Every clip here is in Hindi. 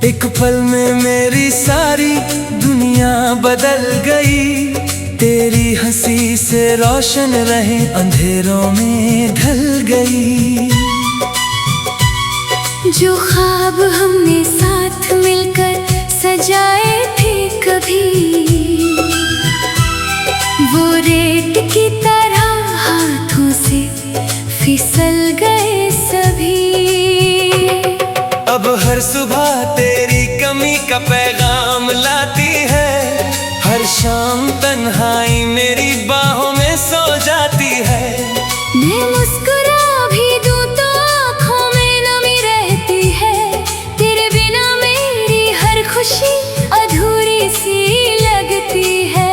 एक पल में मेरी सारी दुनिया बदल गई। तेरी हंसी से रोशन रहे अंधेरों में ढल गई। जो ख्वाब हमने साथ मिलकर सजाए थे कभी, वो रेत की तरह हाथों से फिसल गए सभी। अब हर सुबह तेरी कमी का पैगाम लाती है। हर शाम तन्हाई मेरी बाहों में सो जाती है। मैं मुस्कुरा भी दूं तो आँखों में नमी रहती है। तेरे बिना मेरी हर खुशी अधूरी सी लगती है।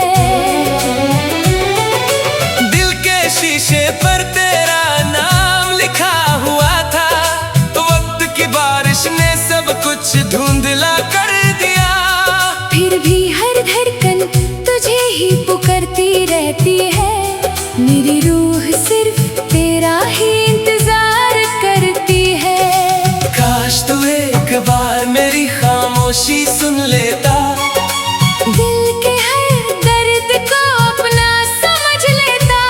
दिल के शीशे पर तेरा नाम लिखा हुआ था। वक्त की बारिश ने सब कुछ धुंधला कर दिया। फिर भी हर धड़कन तुझे ही पुकारती रहती है। मेरी रूह सिर्फ तेरा ही इंतजार करती है। काश तू एक बार मेरी खामोशी सुन लेता। दिल के हर दर्द को अपना समझ लेता।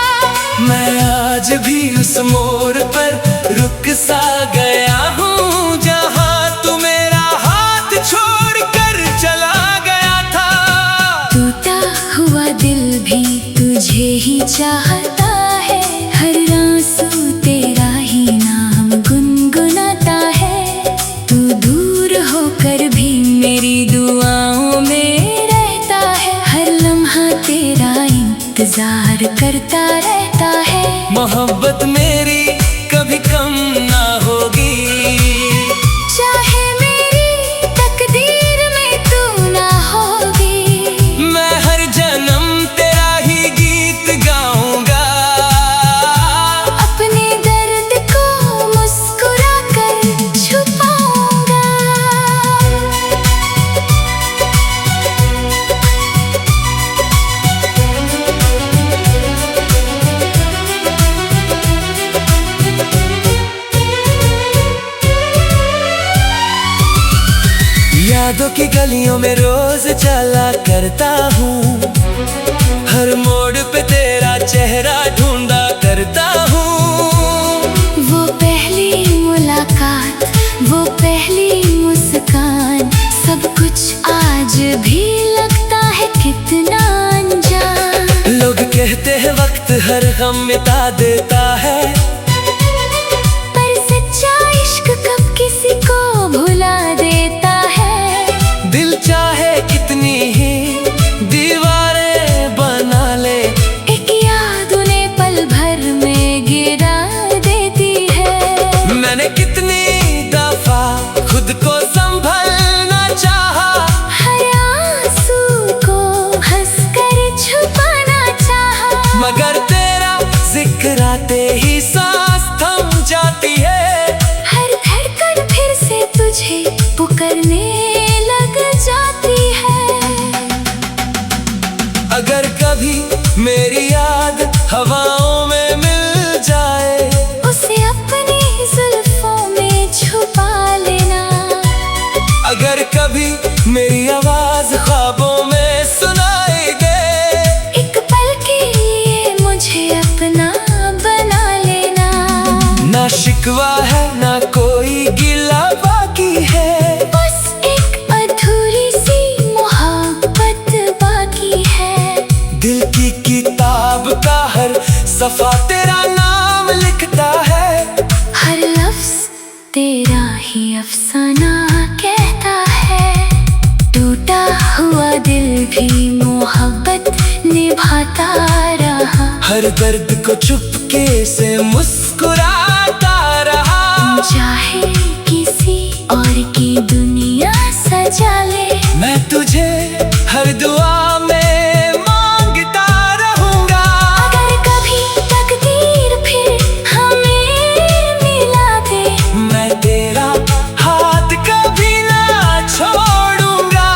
मैं आज भी उस मोड़ पर रुक सा गया हूँ, जहाँ तू मेरा हाथ छोड़ कर चला गया था। टूटा हुआ दिल भी तुझे ही चाहता है। हर आंसू तेरा ही नाम गुनगुनाता है। तू दूर होकर भी मेरी दुआओं में रहता है। हर लम्हा तेरा इंतजार करता रहता है। मोहब्बत मेरी कभी कम ना होगी। चाहे मेरी तकदीर में तू ना होगी। मैं हर जन्म तेरा ही गीत गाऊंगा। अपने दर्द को मुस्कुरा कर छुपाऊंगा। यादों की गलियों में रोज चला करता हूँ। हर मोड़ पे तेरा चेहरा ढूंढा करता हूँ। वो पहली मुलाकात, वो पहली मुस्कान, सब कुछ आज भी लगता है कितना अनजान। लोग कहते हैं वक्त हर गम मिटा देता है। पर सच्चा इश्क कब किसी को भुला देता है। दिल चाहे कितनी ही दीवारें बना ले, एक याद उन्हें पल भर में गिरा देती है। मैंने कितनी दफा खुद को संभलना चाहा। हर आंसू को हंसकर छुपाना चाहा। मगर तेरा जिक्र आते ही सांस थम जाती है। हर धड़कन फिर से तुझे पुकारने लग जाती है। अगर कभी मेरी याद हवाओं में मिल जाए, उसे अपनी जुल्फों में छुपा लेना। अगर कभी मेरी आवाज ख्वाबों में सुनाई दे, एक पल के लिए मुझे अपना बना लेना। ना शिकवा है ना कोई गिला बाकी है। बस एक अधूरी सी मोहब्बत बाकी है। दिल की किताब का हर सफा तेरा नाम लिखता है। हर लफ्ज तेरा ही अफसाना कहता है। टूटा हुआ दिल भी मोहब्बत निभाता रहा। हर दर्द को चुपके से मुस्कुराता रहा। चाहे किसी और की दुनिया सजा ले, मैं तुझे हर दुआ में मांगता रहूंगा। अगर कभी तकदीर फिर हमें मिला दे, मैं तेरा हाथ कभी ना छोड़ूंगा।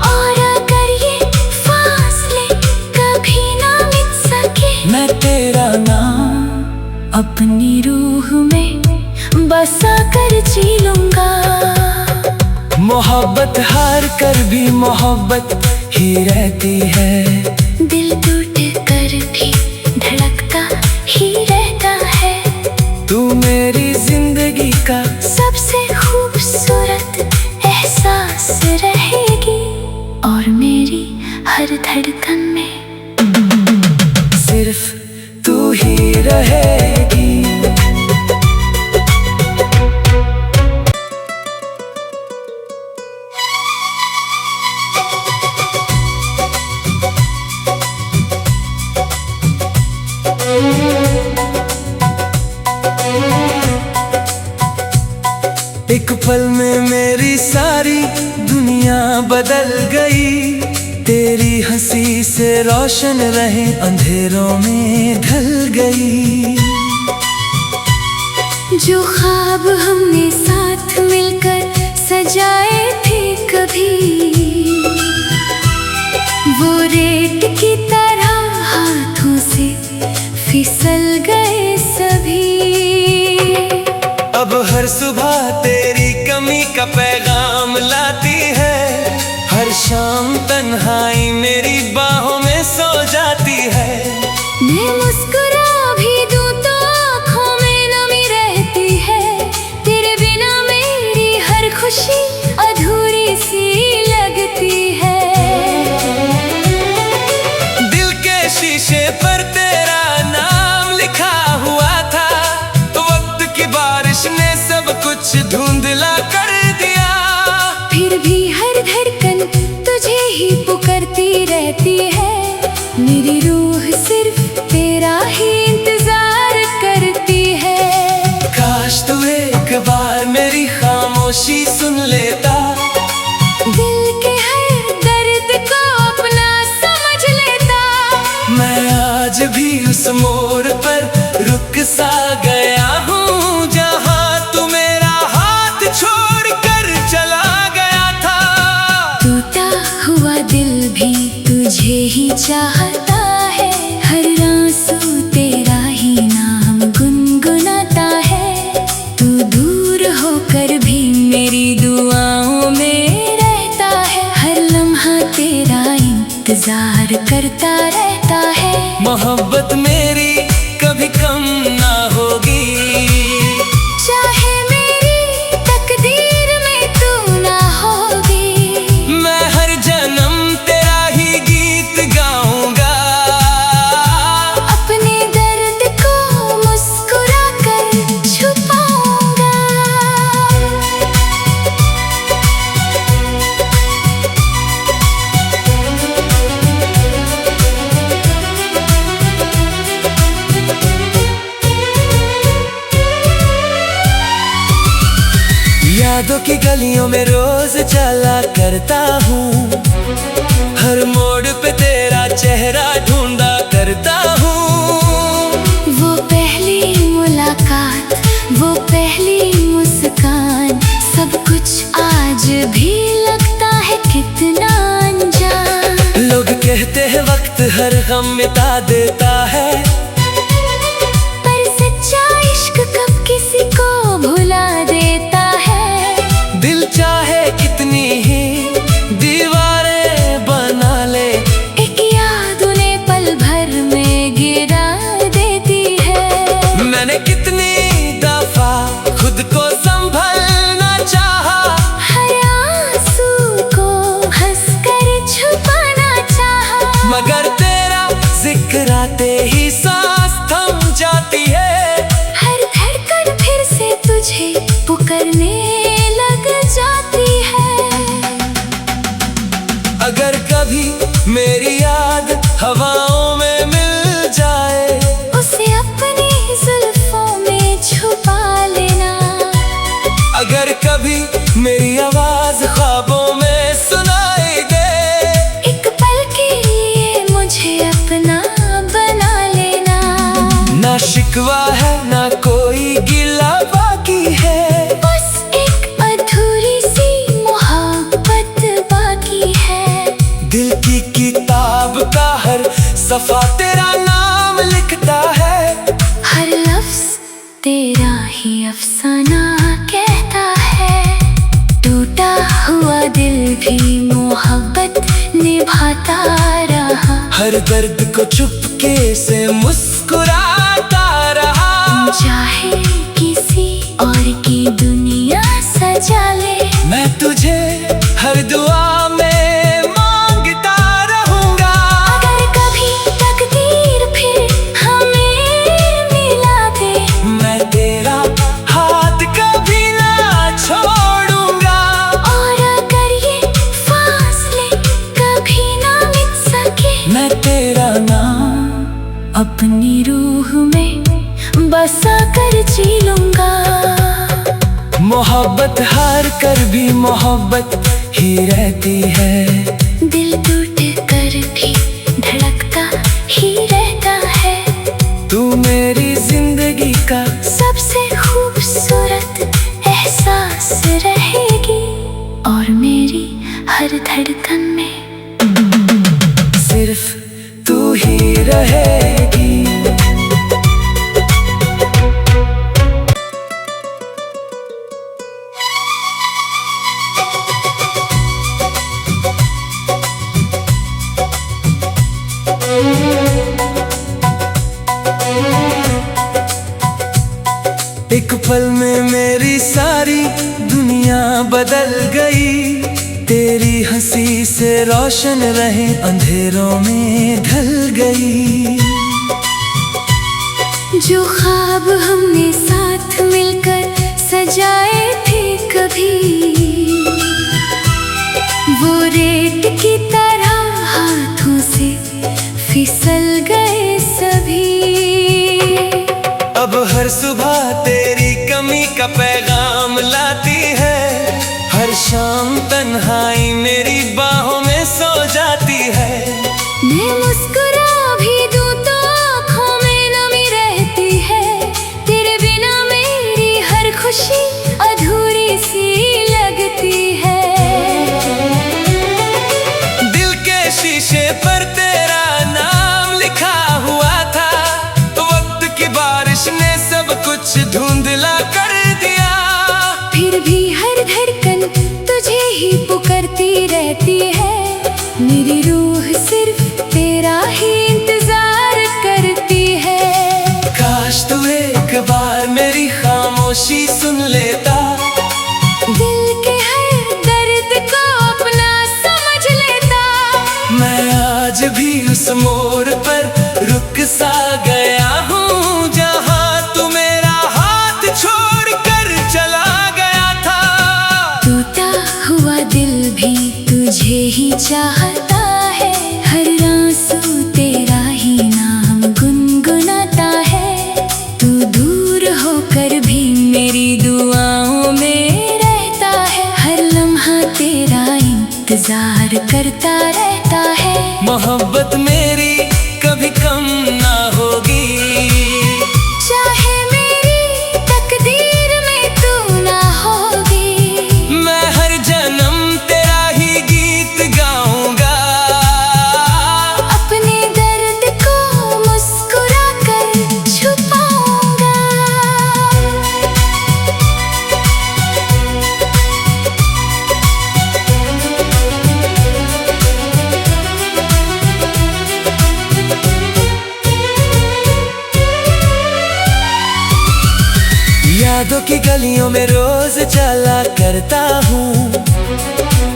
और अगर ये फासले कभी ना मिट सके, मैं तेरा नाम अपनी रूह में बसा कर जी लूंगा। मोहब्बत हार कर भी मोहब्बत ही रहती है। दिल टूट कर भी धड़कता ही रहता है। तू मेरी जिंदगी का सबसे खूबसूरत एहसास रहेगी और मेरी हर धड़कन में सिर्फ तू ही रहेगी। एक पल में मेरी सारी दुनिया बदल गई। तेरी हंसी से रोशन रहे अंधेरों में ढल गई। जो ख्वाब हमने साथ मिलकर सजाए थे कभी, वो रेत की तरह हाथों से फिसल गए सभी। अब हर सुबह तेरी कमी का पैगाम लाती है। हर शाम तन्हाई मेरी बाहों में सो जाती है। मैं मुस्कुरा भी दूं तो आँखों में नमी रहती है। तेरे बिना मेरी हर खुशी अधूरी सी लगती है। दिल के शीशे पर तेरा नाम लिखा हुआ था। वक्त की बारिश ने सब कुछ धुंधला कर दिया। फिर भी हर धड़कन तुझे ही पुकारती रहती है। मेरी रूह सिर्फ तेरा ही इंतजार करती है। काश तू एक बार मेरी खामोशी सुन लेता। दिल के हर दर्द को अपना समझ लेता। मैं आज भी उस मोड़ पर रुक सा गया हूँ जहाँ तू मेरा हाथ छोड़ कर चला गया था। टूटा हुआ दिल भी तुझे ही चाहता है। हर आंसू तेरा ही नाम गुनगुनाता है। तू दूर होकर भी मेरी दुआओं में रहता है। हर लम्हा तेरा इंतजार करता रहता है। मोहब्बत मेरी कभी कम ना होगी। चाहे मेरी तकदीर में तू ना होगी। मैं हर जन्म तेरा ही गीत गाऊंगा। अपने दर्द को मुस्कुरा कर छुपाऊंगा। यादों की गलियों में रोज चला करता हूँ। हर मोड़ पे तेरा चेहरा ढूंढा करता हूँ। वो पहली मुलाकात, वो पहली मुस्कान, सब कुछ आज भी लगता है कितना अनजान। लोग कहते हैं वक्त हर गम मिटा देता है। पर सच्चा इश्क कब किसी को भुला देता है। दिल चाहे कितनी ही दीवारें बना ले, एक याद उन्हें पल भर में गिरा देती है। मैंने कितनी दफा खुद को संभलना चाहा। हर आंसू को हंसकर छुपाना चाहा। मगर तेरा जिक्र आते ही सांस थम जाती है। हर धड़कन फिर से तुझे पुकारने लग जाती है। अगर कभी मेरी याद हवाओं में मिल जाए, उसे अपनी जुल्फों में छुपा लेना। अगर कभी मेरी आवाज ख्वाबों में सुनाई दे, एक पल के लिए मुझे अपना बना ले। हुआ दिल भी मोहब्बत निभाता रहा। हर दर्द को चुपके से मुस्कुराता रहा। चाहे किसी और की दुनिया सजा ले, मैं तुझे हर दुआ में मांगता रहूंगा। अगर कभी तकदीर फिर हमें मिला दे, मैं तेरा हाथ कभी ना छोड़ूंगा। और अगर ये फासले कभी ना मिट सके, मैं तेरा नाम अपनी रूह में बसा कर जी लूंगा। मोहब्बत हार कर भी मोहब्बत ही रहती है। दिल टूट कर भी धड़कता ही रहता है। तू मेरी जिंदगी का सबसे खूबसूरत एहसास रहेगी, और मेरी हर धड़कन में सिर्फ तू ही रहेगी। एक पल में मेरी सारी दुनिया बदल गई। तेरी हंसी से रोशन रहे अंधेरों में ढल गई। जो ख्वाब हमने साथ मिलकर सजाए थे कभी, वो रेत की तरह हाथों से फिसल गए सभी। अब हर सुबह तेरी कमी का पैगाम लाती है। हर शाम तन्हाई मेरी बाहों में सो जाती है। मैं मुस्कुरा भी दूं तो आँखों में नमी रहती है। तेरे बिना मेरी हर खुशी अधूरी सी लगती है। दिल के शीशे पर तेरा नाम लिखा हुआ था। वक्त की बारिश ने सब कुछ धुंधला कर दिया। फिर भी हर धड़कन तुझे ही पुकारती रहती है। मेरी रूह सिर्फ तेरा ही इंतजार करती है। काश तू एक बार मेरी खामोशी सुन लेता। दिल के हर दर्द को अपना समझ लेता। मैं आज भी उस मोड़ पर रुक सा गया हूँ, जहाँ तू मेरा हाथ छोड़ कर चला गया था। टूटा हुआ दिल भी तुझे ही चाहता है। हर आंसू तेरा ही नाम गुनगुनाता है। तू दूर होकर भी मेरी दुआओं में रहता है। हर लम्हा तेरा इंतजार करता रहता है। मोहब्बत मेरी कभी कम ना होगी। चाहे मेरी तकदीर में तू ना होगी, मैं हर जन्म तेरा ही गीत गाऊंगा। अपने दर्द को मुस्कुरा कर छुपाऊंगा। यादों की गलियों में रोज चला करता हूँ।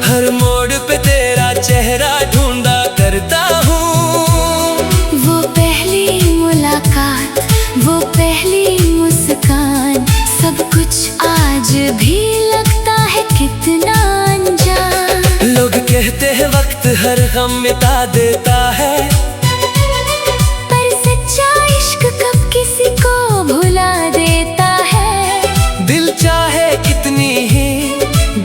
हर मोड़ पे तेरा चेहरा ढूंढा करता हूँ। वो पहली मुलाकात, वो पहली मुस्कान, सब कुछ आज भी लगता है कितना अनजान। लोग कहते हैं वक्त हर गम मिटा देता है। पर सच्चा इश्क कब किसी को भुला देता है। दिल चाहे कितनी ही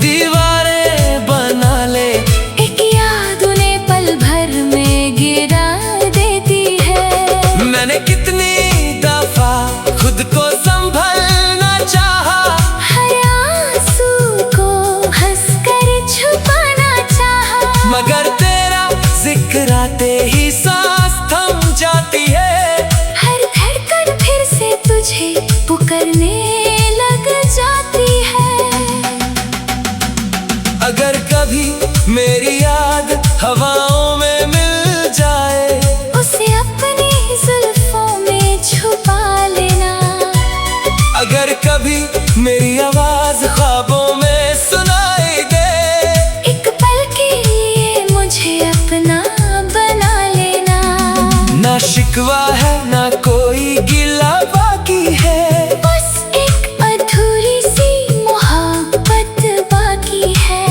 दीवारें बना ले, एक याद उन्हें पल भर में गिरा देती है। मैंने कितनी दफा खुद को संभलना चाहा। हर आंसू को हंसकर छुपाना चाहा। मगर तेरा जिक्र आते ही सांस थम जाती है। हर धड़कन फिर से तुझे पुकारने लग जाती है। अगर कभी कभी मेरी याद हवाओं में मिल जाए, उसे अपनी जुल्फों में छुपा लेना। अगर कभी मेरी आवाज ख्वाबों में सुनाई दे, एक पल के लिए मुझे अपना बना लेना। ना शिकवा है ना कोई गिला बाकी है, बस एक अधूरी सी मोहब्बत बाकी है।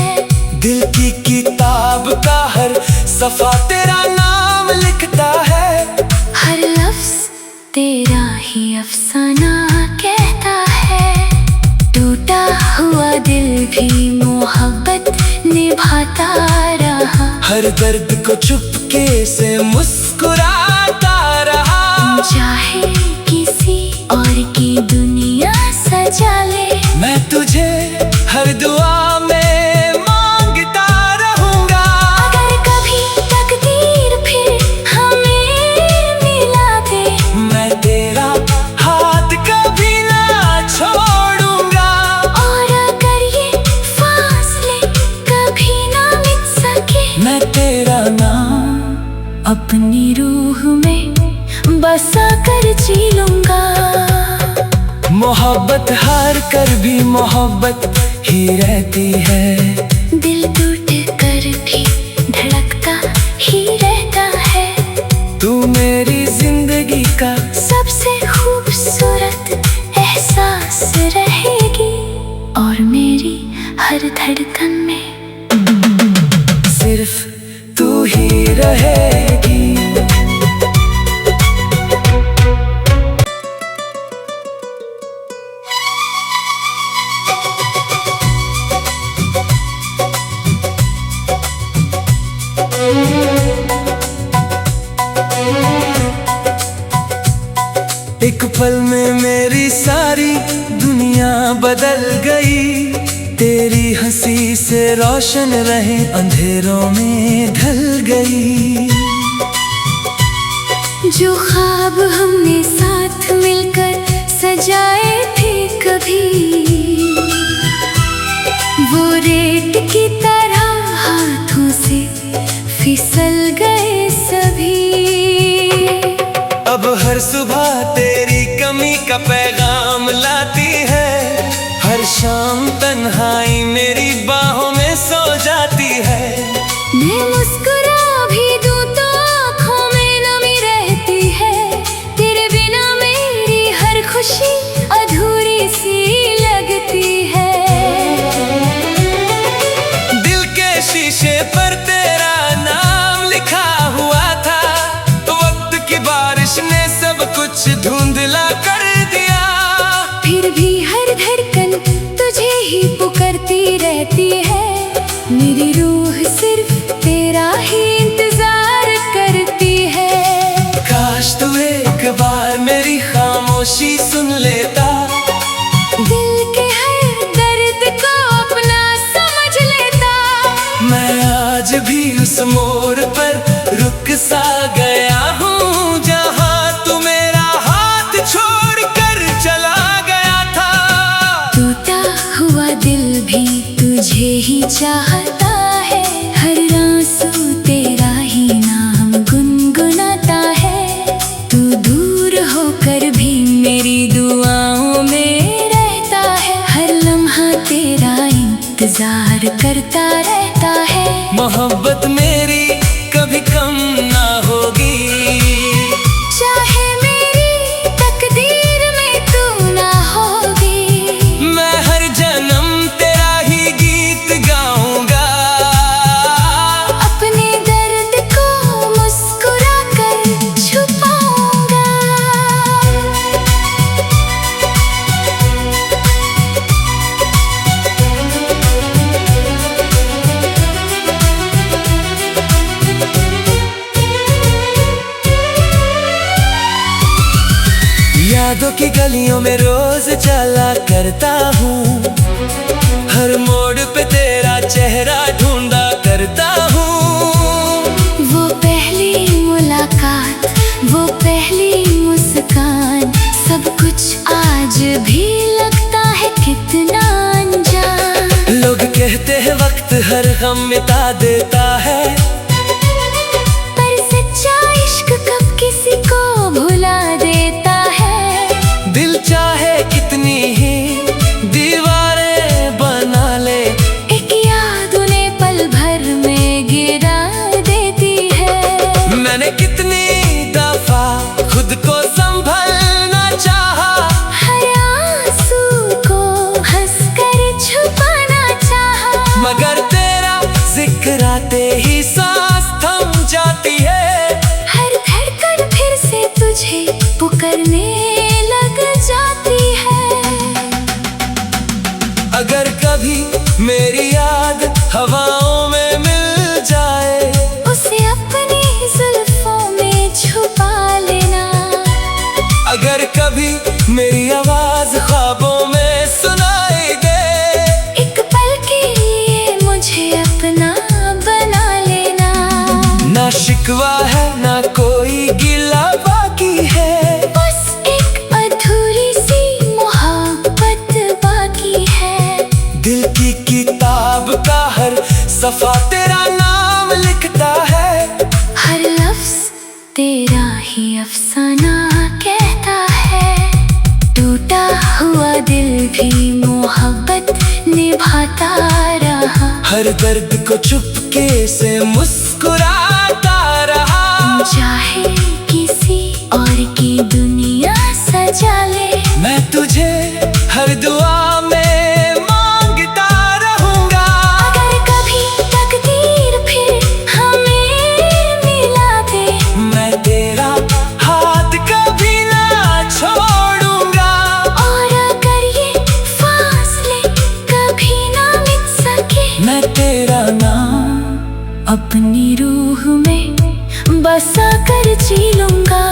दिल की किताब का हर सफा तेरा नाम लिखता है, हर लफ्ज तेरा ही अफसाना कहता है। टूटा हुआ दिल भी मोहब्बत निभाता रहा, हर दर्द को चुपके से मुस्कुराता रहा। चाहे किसी और की दुनिया सजा ले, मैं तुझे हर दुआ में मांगता रहूंगा। अगर कभी तकदीर फिर हमें मिला दे, मैं तेरा हाथ कभी ना छोड़ूंगा। और अगर ये फासले कभी ना मिट सके, मैं तेरा नाम अपनी रूह में बसा कर जी लूंगा। मोहब्बत हार कर भी मोहब्बत ही रहती है, दिल टूट कर भी धड़कता ही रहता है। तू मेरी जिंदगी का सबसे खूबसूरत एहसास रहेगी, और मेरी हर धड़कन में सिर्फ तू ही रहेगी। एक पल में मेरी सारी दुनिया बदल गई, तेरी हंसी से रोशन रहे अंधेरों में ढल गई। जो ख्वाब हमने साथ मिलकर सजाए थे कभी, वो रेत की तरह हाथों से फिसल गए सभी। अब हर सुबह तेरी कमी का पैगाम लाती है, हर शाम तन्हाई मेरी बाहों में सो जाती है। मैं मुस्कुरा भी दूं तो आँखों में नमी रहती है, तेरे बिना मेरी हर खुशी अधूरी सी लगती है। दिल के शीशे पर तेरा नाम लिखा हुआ था, वक्त की बारिश ने सब कुछ धुंधला कर दिया। फिर भी हर धड़कन तुझे ही पुकारती रहती है, मेरी रूह सिर्फ तेरा ही इंतजार करती है। काश तू एक बार मेरी खामोशी सुन लेता, दिल के हर दर्द को अपना समझ लेता। मैं आज भी उस मोड़ पर रुक सा गया हूँ, जहाँ तू मेरा हाथ छोड़ कर चला गया था। टूटा हुआ दिल भी तुझे ही चाहता है, हर आंसू तेरा ही नाम गुनगुनाता है। तू दूर होकर भी मेरी दुआओं में रहता है, हर लम्हा तेरा इंतजार करता रहता है। मोहब्बत मेरी कभी कम ना होगी, चाहे मेरी तकदीर में तू ना होगी। मैं हर जन्म तेरा ही गीत गाऊंगा। अपने दर्द को मुस्कुरा कर छुपाऊंगा। यादों की गलियों में रोज चला करता हूँ, हर मोड़ पे तेरा चेहरा ढूंढा करता हूँ। वो पहली मुलाकात, वो पहली मुस्कान, सब कुछ आज भी लगता है कितना अनजान। लोग कहते हैं वक्त हर गम सनम मिटा देता है। पर सच्चा इश्क कब किसी को भुला देता है। दिल चाहे कितनी ही दीवारें बना ले, एक याद उन्हें पल भर में गिरा देती है। मैंने कितनी दफा खुद को संभलना चाहा, हर आंसू को हंसकर छुपाना चाहा, मगर तेरा जिक्र आते ही सांस थम जाती है। हर धड़कन फिर से तुझे पुकारने लग जाती है। अगर कभी मेरी याद हवाओं में मिल जाए, उसे अपनी जुल्फों में छुपा लेना। अगर कभी मेरी आवाज ख्वाबों में सुनाई दे, एक पल के लिए मुझे अपना बना लेना। ना शिकवा है ना कोई गिला बाकी है, बस एक अधूरी सी मोहब्बत बाकी है। दिल की किताब का हर सफा तेरा नाम लिखता है। हर लफ्ज तेरा ही अफसाना कहता है। टूटा हुआ दिल भी मोहब्बत निभाता रहा, हर दर्द को चुपके से मुस्कुराता रहा। चाहे किसी और की दुनिया सजा ले, मैं तुझे हर दुआ में मांगता रहूंगा। अगर कभी तकदीर फिर हमें मिला दे, मैं तेरा हाथ कभी ना छोड़ूंगा। और अगर ये फासले कभी ना मिट सके, मैं तेरा नाम अपनी रूह में बसा कर जी लूंगा।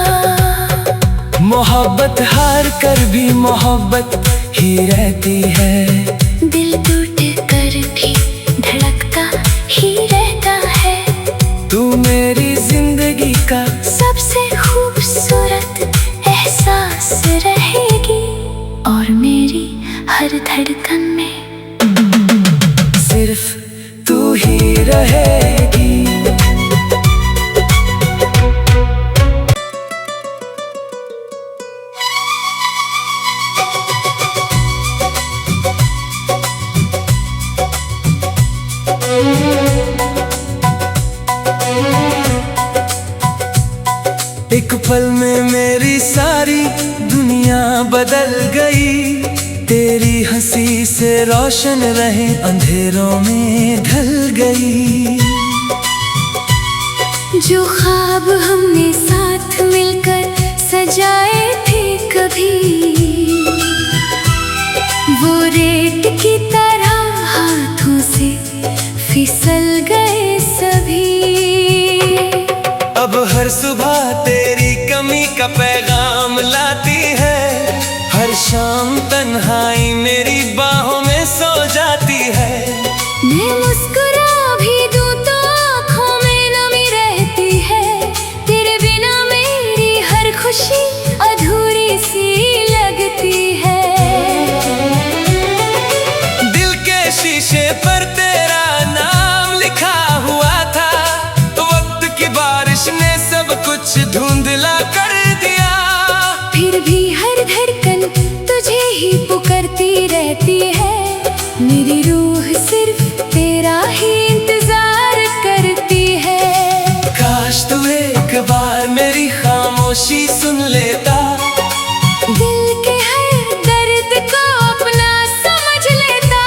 मोहब्बत हार कर भी मोहब्बत ही रहती है। दिल टूट कर भी धड़कता ही रहता है। तू मेरी जिंदगी का सबसे खूबसूरत एहसास रहेगी, और मेरी हर धड़कन में सिर्फ तू ही रहेगी। एक पल में मेरी सारी दुनिया बदल गई, तेरी हंसी से रोशन रहे अंधेरों में ढल गई। जो ख्वाब हमने साथ मिलकर सजाए थे कभी, वो रेत की तरह हाथों से फिसल गए सभी। अब हर सुबह तेरी कमी का पैगाम लाती है, हर शाम तन्हाई मेरी बाहों में सो जाती है। मैं मुस्कुरा भी दूं तो आँखों में नमी रहती है। तेरे बिना मेरी हर खुशी अधूरी सी लगती है। दिल के शीशे पर तेरा नाम लिखा हुआ था, वक्त की बारिश ने सब कुछ धुंधला कर दिया। फिर भी हर धड़कन तुझे ही पुकारती रहती है। मेरी रूह सिर्फ तेरा ही इंतजार करती है। काश तू एक बार मेरी खामोशी सुन लेता, दिल के हर दर्द को अपना समझ लेता।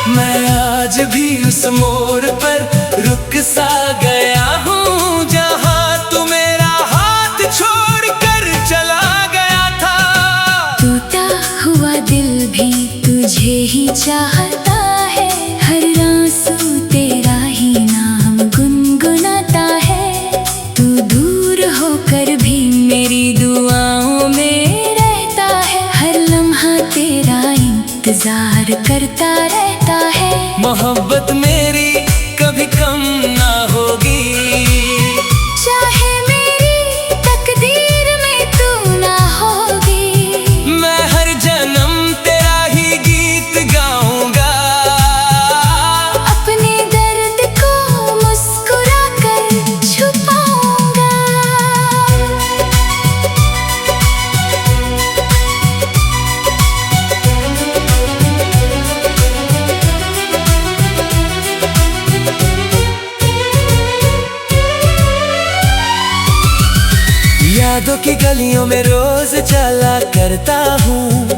मैं आज भी उस मोड़ पर रुक सा गया हूँ, जहाँ तू मेरा हाथ छोड़ कर चला गया था। टूटा हुआ दिल भी तुझे ही चाहता है। हर आंसू तेरा ही नाम गुनगुनाता है। तू दूर होकर भी मेरी दुआओं में रहता है। हर लम्हा तेरा इंतजार करता रहता है। मोहब्बत मेरी कभी कम ना होगी, चाहे मेरी तकदीर में तू ना होगी। मैं हर जन्म तेरा ही गीत गाऊंगा। अपने दर्द यादों की गलियों में रोज चला करता हूँ,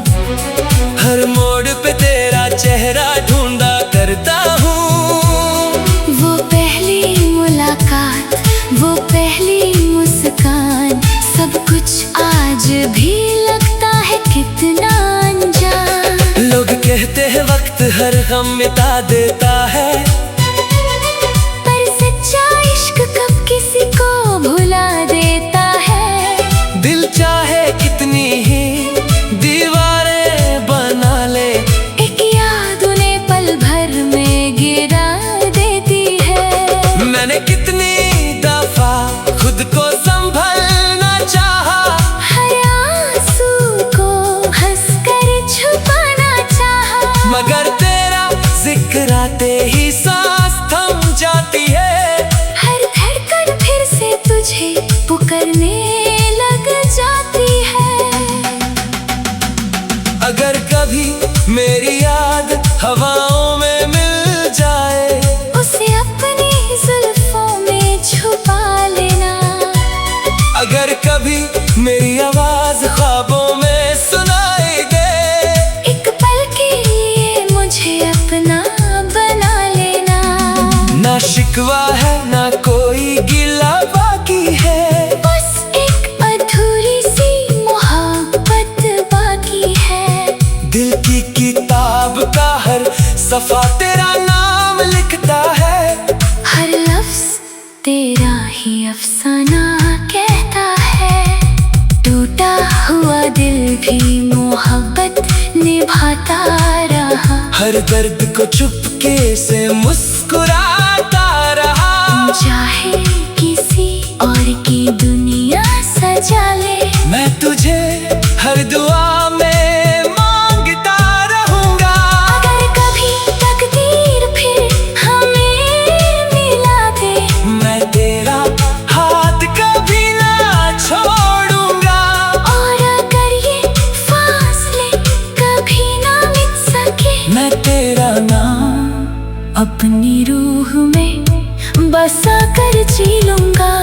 हर मोड़ पे तेरा चेहरा ढूंढा करता हूँ। वो पहली मुलाकात, वो पहली मुस्कान, सब कुछ आज भी लगता है कितना अनजान। लोग कहते हैं वक्त हर गम मिटा देता है, पर सच्चा इश्क कब किसी को भुला देता है। दिल चाहे कितनी ही दीवारें बना ले, एक याद उन्हें पल भर में गिरा देती है। मैंने कितनी दफा खुद को संभलना चाहा, हर आंसू को हंसकर छुपाना चाहा, मगर तेरा जिक्र आते ही सांस थम जाती है। हर धड़कन फिर से तुझे पुकारने लग जाती है। अगर कभी मेरी याद हवाओं में मिल जाए, उसे अपनी जुल्फों में छुपा लेना। अगर कभी मेरी आवाज ख्वाबों में सुनाई दे, एक पल के लिए मुझे अपना बना लेना। ना शिकवा है ना कोई गिला बाकी है, बस एक अधूरी सी मोहब्बत बाकी है। दिल की किताब का हर सफा तेरा नाम लिखता है, हर लफ्ज तेरा ही अफसाना कहता है। टूटा हुआ दिल भी मोहब्बत निभाता रहा, हर दर्द को चुपके से मुस्कुराता रहा। चाहे किसी और की दुनिया सजा ले, मैं तुझे हर दुआ में मांगता रहूंगा। अगर कभी तकदीर फिर हमें मिला दे, मैं तेरा हाथ कभी ना छोड़ूंगा। और अगर ये फासले कभी ना मिट सके, मैं तेरा नाम अपनी रूह में बसा कर जी लूंगा।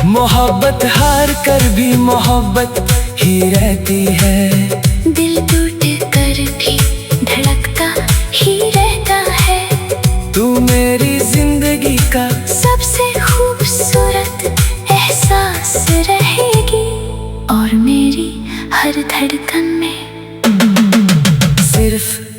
मोहब्बत हार कर भी मोहब्बत ही रहती है, दिल टूट कर भी धड़कता ही रहता है। तू मेरी जिंदगी का सबसे खूबसूरत एहसास रहेगी, और मेरी हर धड़कन में सिर्फ